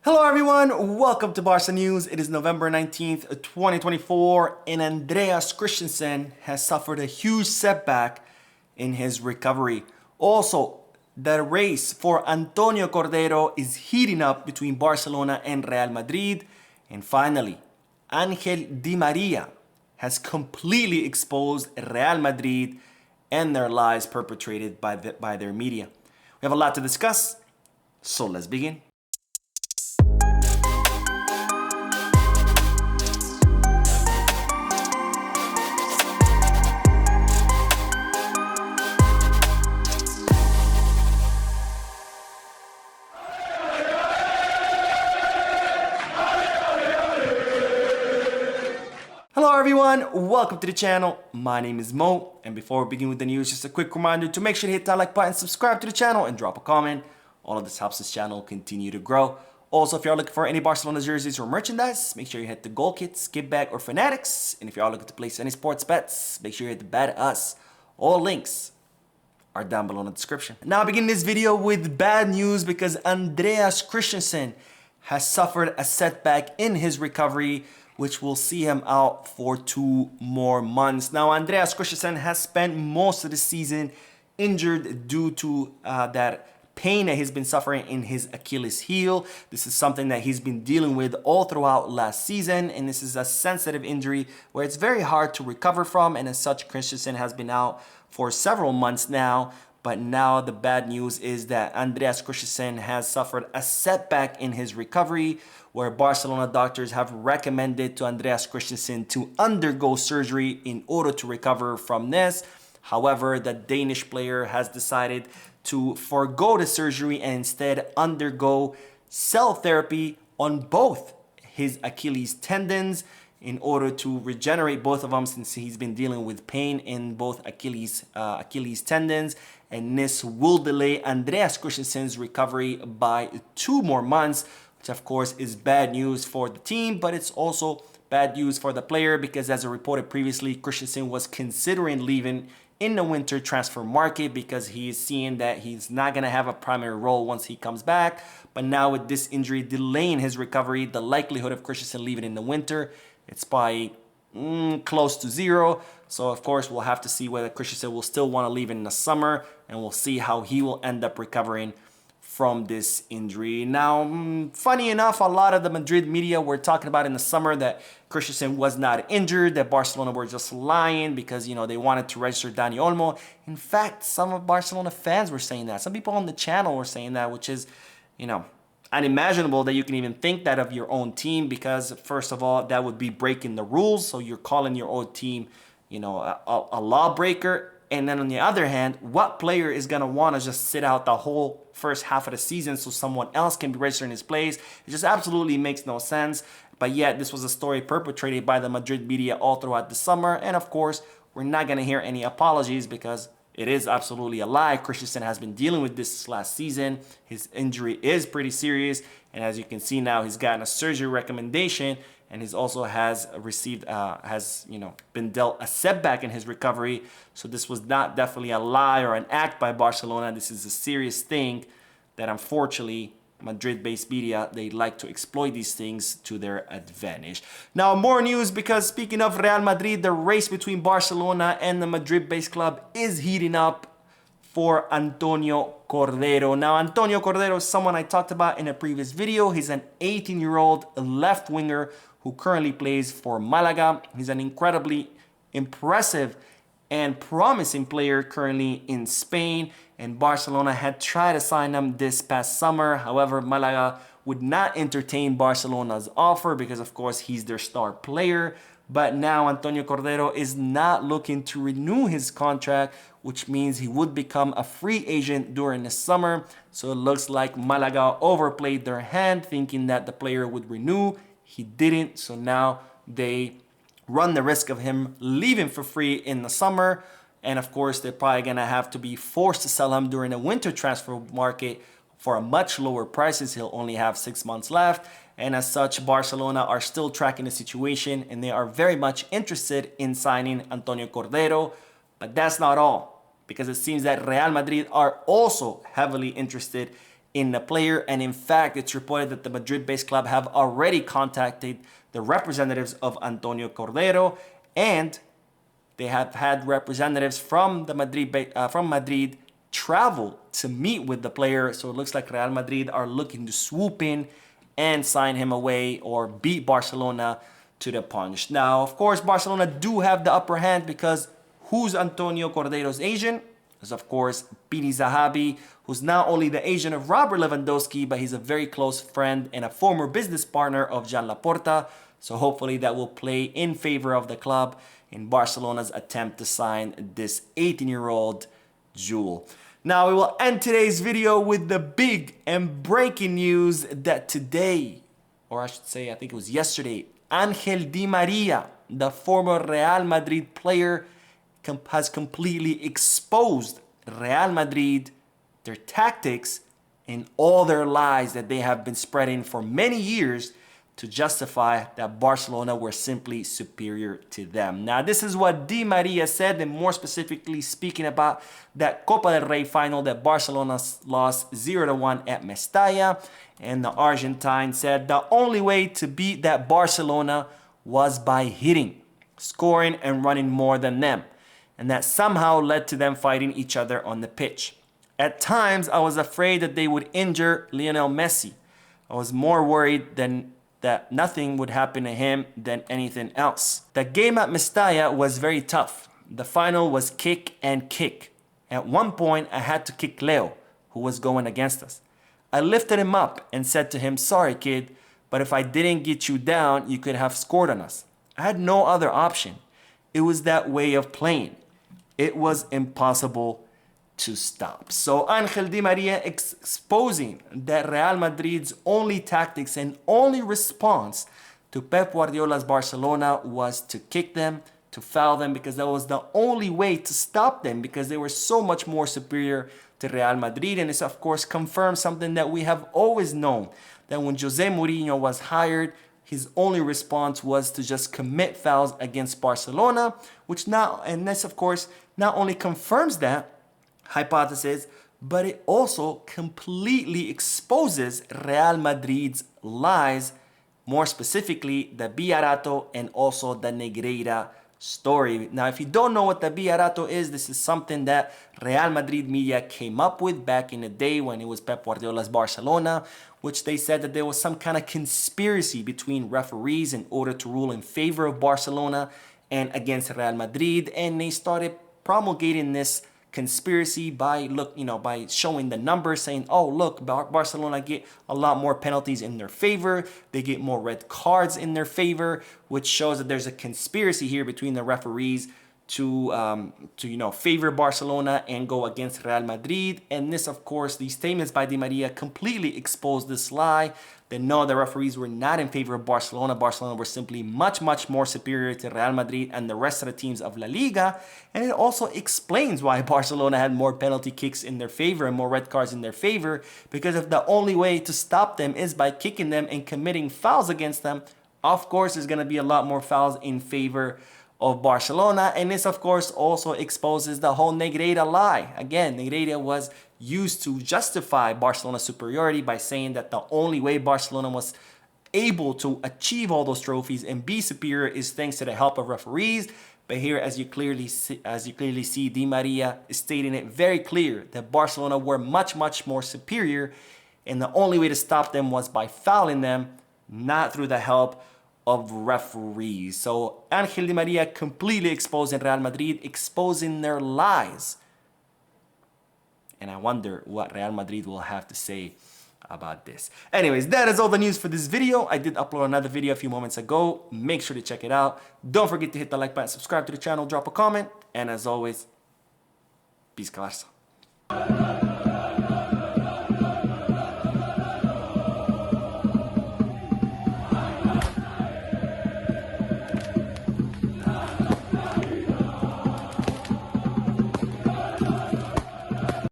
Hello everyone, welcome to Barca News. It is November 19th, 2024, and Andreas Christensen has suffered a huge setback in his recovery. Also, the race for Antonio Cordero is heating up between Barcelona and Real Madrid. And finally, Angel Di Maria has completely exposed Real Madrid and their lies perpetrated by their media. We have a lot to discuss, so let's begin. Hello everyone, welcome to the channel. My name is Mo, and before we begin with the news, just a quick reminder to make sure to hit that like button, subscribe to the channel, and drop a comment. All of this helps this channel continue to grow. Also, if you're looking for any Barcelona jerseys or merchandise, make sure you hit the Goal Kits, Give Back, or Fanatics. And if you're looking to place any sports bets, make sure you hit the Bet Us. All links are down below in the description. Now I begin this video with bad news because Andreas Christensen has suffered a setback in his recovery, which will see him out for 2 more months. Now, Andreas Christensen has spent most of the season injured due to that pain that he's been suffering in his Achilles heel. This is something that he's been dealing with all throughout last season, and this is a sensitive injury where it's very hard to recover from, and as such, Christensen has been out for several months now. But now the bad news is that Andreas Christensen has suffered a setback in his recovery, where Barcelona doctors have recommended to Andreas Christensen to undergo surgery in order to recover from this. However, the Danish player has decided to forego the surgery and instead undergo cell therapy on both his Achilles tendons in order to regenerate both of them, since he's been dealing with pain in both Achilles tendons, and this will delay Andreas Christensen's recovery by 2 more months, which of course is bad news for the team, but it's also bad news for the player because, as I reported previously, Christensen was considering leaving in the winter transfer market because he is seeing that he's not going to have a primary role once he comes back. But now with this injury delaying his recovery, the likelihood of Christensen leaving in the winter, it's probably close to 0. So of course we'll have to see whether Christensen will still want to leave in the summer, and we'll see how he will end up recovering from this injury. Now, funny enough, a lot of the Madrid media were talking about in the summer that Christensen was not injured, that Barcelona were just lying because, they wanted to register Dani Olmo. In fact, some of Barcelona fans were saying that. Some people on the channel were saying that, which is, unimaginable that you can even think that of your own team, because first of all, that would be breaking the rules. So you're calling your own team, a lawbreaker. And then on the other hand, what player is going to want to just sit out the whole first half of the season so someone else can be registered in his place? It just absolutely makes no sense. But yet, this was a story perpetrated by the Madrid media all throughout the summer. And of course, we're not going to hear any apologies because it is absolutely a lie. Christensen has been dealing with this last season. His injury is pretty serious. And as you can see now, he's gotten a surgery recommendation, and he's also has received, been dealt a setback in his recovery. So this was not definitely a lie or an act by Barcelona. This is a serious thing that unfortunately Madrid-based media, they like to exploit these things to their advantage. Now, more news, because speaking of Real Madrid, the race between Barcelona and the Madrid-based club is heating up for Antonio Cordero. Now, Antonio Cordero is someone I talked about in a previous video. He's an 18-year-old left winger who currently plays for Malaga. He's an incredibly impressive and promising player currently in Spain, and Barcelona had tried to sign him this past summer. However, Malaga would not entertain Barcelona's offer because, of course, he's their star player. But now Antonio Cordero is not looking to renew his contract, which means he would become a free agent during the summer. So it looks like Malaga overplayed their hand, thinking that the player would renew. He didn't, so now they run the risk of him leaving for free in the summer. And of course, they're probably going to have to be forced to sell him during the winter transfer market for a much lower prices. He'll only have 6 months left. And as such, Barcelona are still tracking the situation, and they are very much interested in signing Antonio Cordero. But that's not all, because it seems that Real Madrid are also heavily interested in the player. And in fact, it's reported that the Madrid-based club have already contacted the representatives of Antonio Cordero, and they have had representatives from Madrid travel to meet with the player. So it looks like Real Madrid are looking to swoop in and sign him away or beat Barcelona to the punch. Now, of course, Barcelona do have the upper hand because who's Antonio Cordero's agent? Is of course Pini Zahabi, who's not only the agent of Robert Lewandowski, but he's a very close friend and a former business partner of Jan Laporta. So hopefully that will play in favor of the club in Barcelona's attempt to sign this 18-year-old jewel. Now we will end today's video with the big and breaking news that today, or I should say I think it was yesterday, Angel Di Maria, the former Real Madrid player, has completely exposed Real Madrid, their tactics, and all their lies that they have been spreading for many years to justify that Barcelona were simply superior to them. Now, this is what Di Maria said, and more specifically speaking about that Copa del Rey final that Barcelona lost 0-1 at Mestalla. And the Argentine said the only way to beat that Barcelona was by hitting, scoring, and running more than them. And that somehow led to them fighting each other on the pitch. At times, I was afraid that they would injure Lionel Messi. I was more worried that nothing would happen to him than anything else. The game at Mestalla was very tough. The final was kick and kick. At one point, I had to kick Leo, who was going against us. I lifted him up and said to him, "Sorry, kid, but if I didn't get you down, you could have scored on us." I had no other option. It was that way of playing. It was impossible to stop. So Angel Di Maria exposing that Real Madrid's only tactics and only response to Pep Guardiola's Barcelona was to kick them, to foul them, because that was the only way to stop them, because they were so much more superior to Real Madrid. And this of course confirms something that we have always known, that when Jose Mourinho was hired, his only response was to just commit fouls against Barcelona, and this of course not only confirms that hypothesis, but it also completely exposes Real Madrid's lies, more specifically the Villarato and also the Negreira story. Now, if you don't know what the Villarato is, this is something that Real Madrid media came up with back in the day when it was Pep Guardiola's Barcelona, which they said that there was some kind of conspiracy between referees in order to rule in favor of Barcelona and against Real Madrid, and they started promulgating this conspiracy by showing the numbers, saying, oh look, Barcelona get a lot more penalties in their favor, they get more red cards in their favor, which shows that there's a conspiracy here between the referees to favor Barcelona and go against Real Madrid. And this, of course, these statements by Di Maria completely exposed this lie, that no, the referees were not in favor of Barcelona. Barcelona were simply much, much more superior to Real Madrid and the rest of the teams of La Liga. And it also explains why Barcelona had more penalty kicks in their favor and more red cards in their favor, because if the only way to stop them is by kicking them and committing fouls against them, of course, there's going to be a lot more fouls in favor of Barcelona. And this, of course, also exposes the whole Negreira lie. Again, Negreira was used to justify Barcelona's superiority by saying that the only way Barcelona was able to achieve all those trophies and be superior is thanks to the help of referees. But here, as you clearly see, Di Maria is stating it very clear that Barcelona were much, much more superior, and the only way to stop them was by fouling them, not through the help of referees. So Angel Di Maria completely exposing Real Madrid, exposing their lies. And I wonder what Real Madrid will have to say about this. Anyways, that is all the news for this video. I did upload another video a few moments ago. Make sure to check it out. Don't forget to hit the like button, subscribe to the channel, drop a comment, and as always, peace, Barça.